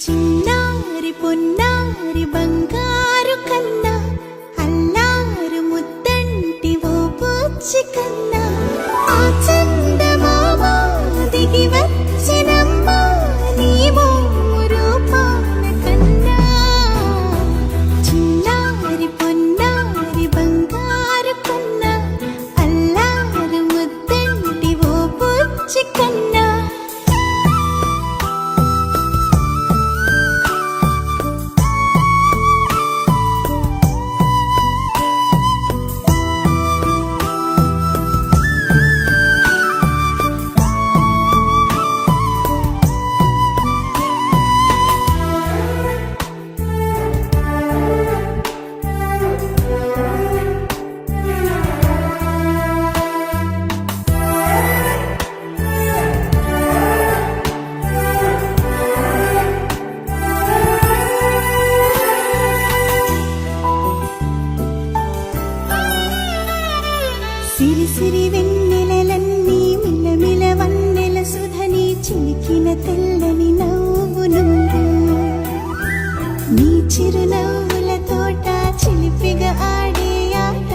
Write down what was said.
చిన్నారి పొన్నారి బంగారు కన్నా అల్లారు ముద్దంటి ఓ బుచ్చి కన్నా ఆ చందమామ దిగి వచ్చినమ్మా నీ రూపాల కన్నా చిన్నారి పొన్నారి బంగారు కన్నా అల్లారు ముద్దంటి ఓ బుచ్చి కన్నా సిరి సిరి వెన్నెలలన్నీ మిలమిల వన్నెల సుధని చిలికిన తెల్లని నవ్వు నువ్వు నీ చిరునవ్వుల తోట చిలిపిగా ఆడే ఆట